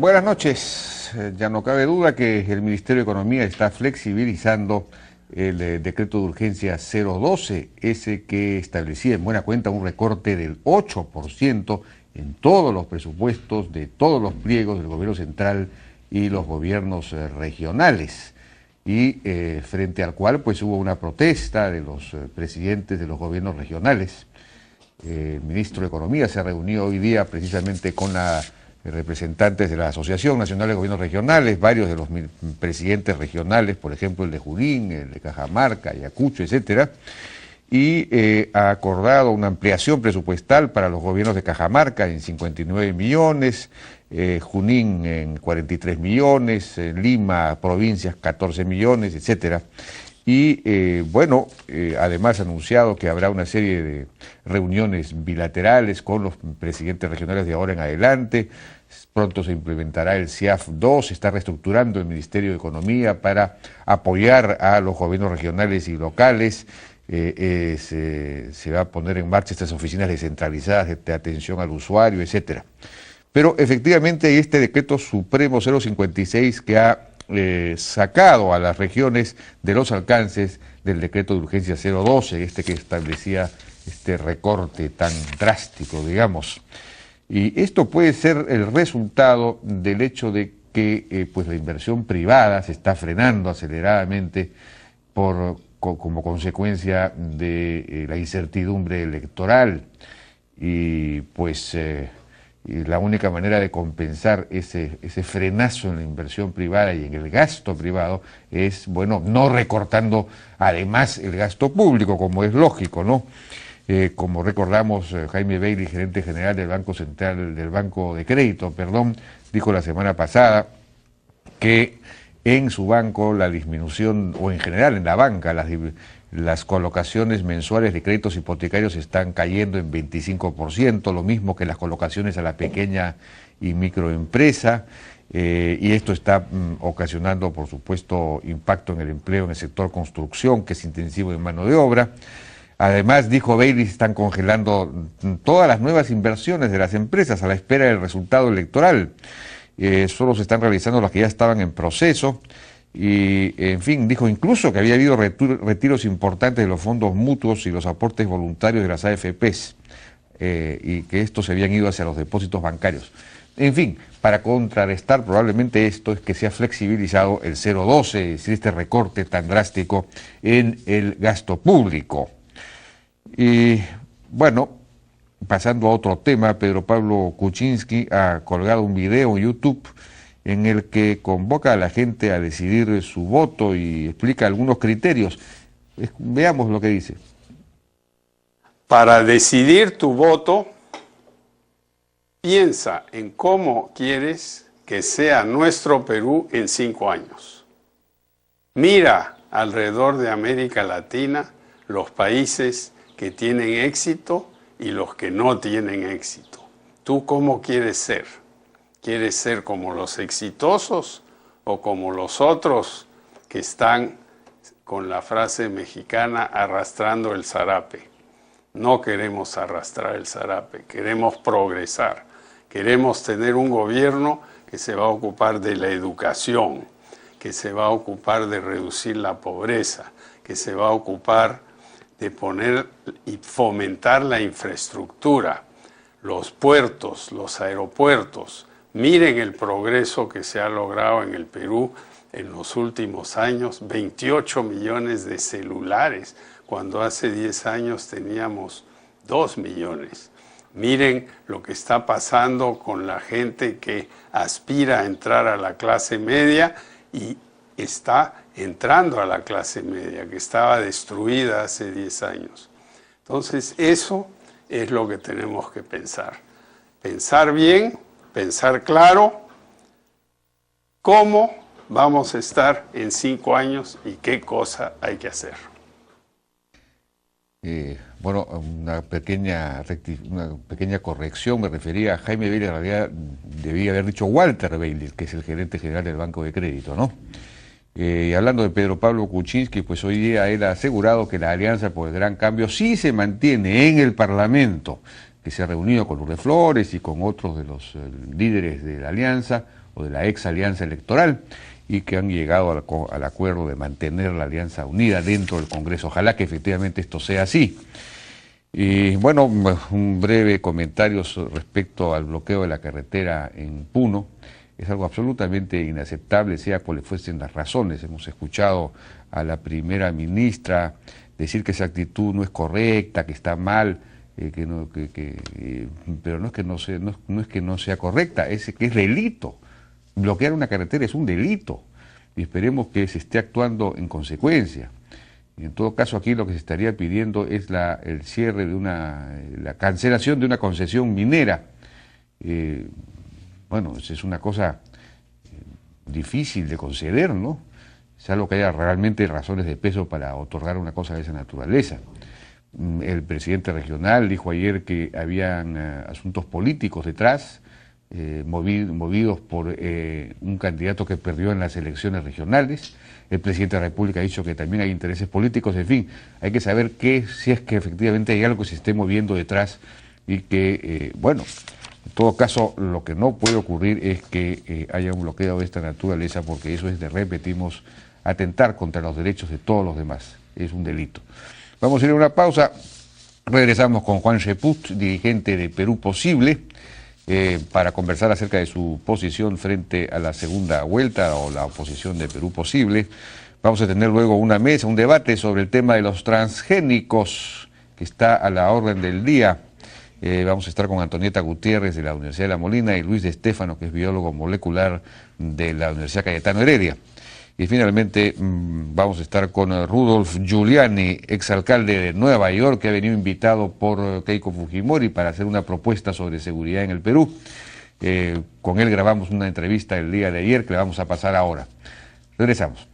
Buenas noches. Ya no cabe duda que el Ministerio de Economía está flexibilizando el decreto de urgencia 012, ese que establecía en buena cuenta un recorte del 8% en todos los presupuestos de todos los pliegos del gobierno central y los gobiernos regionales. Y frente al cual pues hubo una protesta de los presidentes de los gobiernos regionales. El ministro de Economía se reunió hoy día precisamente con representantes de la Asociación Nacional de Gobiernos Regionales, varios de los presidentes regionales, por ejemplo el de Junín, el de Cajamarca, Ayacucho, etcétera, y ha acordado una ampliación presupuestal para los gobiernos de Cajamarca en 59 millones, Junín en 43 millones, Lima, provincias 14 millones, etcétera. Y además ha anunciado que habrá una serie de reuniones bilaterales con los presidentes regionales de ahora en adelante. Pronto se implementará el CIAF-2, se está reestructurando el Ministerio de Economía para apoyar a los gobiernos regionales y locales. Se va a poner en marcha estas oficinas descentralizadas de atención al usuario, etcétera. Pero efectivamente hay este decreto supremo 056 que ha sacado a las regiones de los alcances del decreto de urgencia 012, que establecía este recorte tan drástico, digamos. Y esto puede ser el resultado del hecho de que pues la inversión privada se está frenando aceleradamente como consecuencia de la incertidumbre electoral. Y pues y la única manera de compensar ese frenazo en la inversión privada y en el gasto privado es, no recortando además el gasto público, como es lógico, ¿no? Como recordamos, Jaime Bailey, gerente general del Banco Central, del Banco de Crédito, dijo la semana pasada que en su banco la disminución, o en general en la banca, las colocaciones mensuales de créditos hipotecarios están cayendo en 25%, lo mismo que las colocaciones a la pequeña y microempresa, y esto está ocasionando, por supuesto, impacto en el empleo en el sector construcción, que es intensivo en mano de obra. Además, dijo Bailey, están congelando todas las nuevas inversiones de las empresas a la espera del resultado electoral. Solo se están realizando las que ya estaban en proceso. Y, en fin, dijo incluso que había habido retiros importantes de los fondos mutuos y los aportes voluntarios de las AFPs, y que estos se habían ido hacia los depósitos bancarios. En fin, para contrarrestar probablemente esto es que se ha flexibilizado el 012, es decir, este recorte tan drástico en el gasto público. Y pasando a otro tema, Pedro Pablo Kuczynski ha colgado un video en YouTube en el que convoca a la gente a decidir su voto y explica algunos criterios. Veamos lo que dice. Para decidir tu voto, piensa en cómo quieres que sea nuestro Perú en 5 años. Mira alrededor de América Latina los países que tienen éxito y los que no tienen éxito. ¿Tú cómo quieres ser? ¿Quieres ser como los exitosos o como los otros que están, con la frase mexicana, arrastrando el zarape? No queremos arrastrar el zarape, queremos progresar. Queremos tener un gobierno que se va a ocupar de la educación, que se va a ocupar de reducir la pobreza, que se va a ocupar de poner y fomentar la infraestructura, los puertos, los aeropuertos. Miren el progreso que se ha logrado en el Perú en los últimos años, 28 millones de celulares, cuando hace 10 años teníamos 2 millones. Miren lo que está pasando con la gente que aspira a entrar a la clase media y está entrando a la clase media, que estaba destruida hace 10 años. Entonces, eso es lo que tenemos que pensar. Pensar bien, pensar claro, cómo vamos a estar en 5 años y qué cosa hay que hacer. Una pequeña corrección, me refería a Jaime Bailey, en realidad debía haber dicho Walter Bailey, que es el gerente general del Banco de Crédito, ¿no? Y hablando de Pedro Pablo Kuczynski, pues hoy día él ha asegurado que la Alianza por el Gran Cambio sí se mantiene en el Parlamento, que se ha reunido con Lourdes Flores y con otros de los líderes de la Alianza, o de la ex alianza electoral, y que han llegado al acuerdo de mantener la alianza unida dentro del Congreso. Ojalá que efectivamente esto sea así. Y bueno, un breve comentario respecto al bloqueo de la carretera en Puno. Es algo absolutamente inaceptable, sea cuales fuesen las razones. Hemos escuchado a la primera ministra decir que esa actitud no es correcta, que está mal, pero no es que no sea correcta, es que es delito. Bloquear una carretera es un delito y esperemos que se esté actuando en consecuencia. Y en todo caso, aquí lo que se estaría pidiendo es el cierre de la cancelación de una concesión minera. Bueno, es una cosa difícil de conceder, ¿no? Salvo que haya realmente razones de peso para otorgar una cosa de esa naturaleza. El presidente regional dijo ayer que habían asuntos políticos detrás, movidos por un candidato que perdió en las elecciones regionales. El presidente de la República ha dicho que también hay intereses políticos. En fin, hay que saber si es que efectivamente hay algo que se esté moviendo detrás y que, bueno, en todo caso, lo que no puede ocurrir es que haya un bloqueo de esta naturaleza, porque eso es, repetimos, atentar contra los derechos de todos los demás. Es un delito. Vamos a ir a una pausa. Regresamos con Juan Cheput, dirigente de Perú Posible, para conversar acerca de su posición frente a la segunda vuelta o la oposición de Perú Posible. Vamos a tener luego una mesa, un debate sobre el tema de los transgénicos, que está a la orden del día. Vamos a estar con Antonieta Gutiérrez de la Universidad de La Molina y Luis de Estéfano, que es biólogo molecular de la Universidad Cayetano Heredia. Y finalmente vamos a estar con Rudolf Giuliani, exalcalde de Nueva York, que ha venido invitado por Keiko Fujimori para hacer una propuesta sobre seguridad en el Perú. Con él grabamos una entrevista el día de ayer que le vamos a pasar ahora. Regresamos.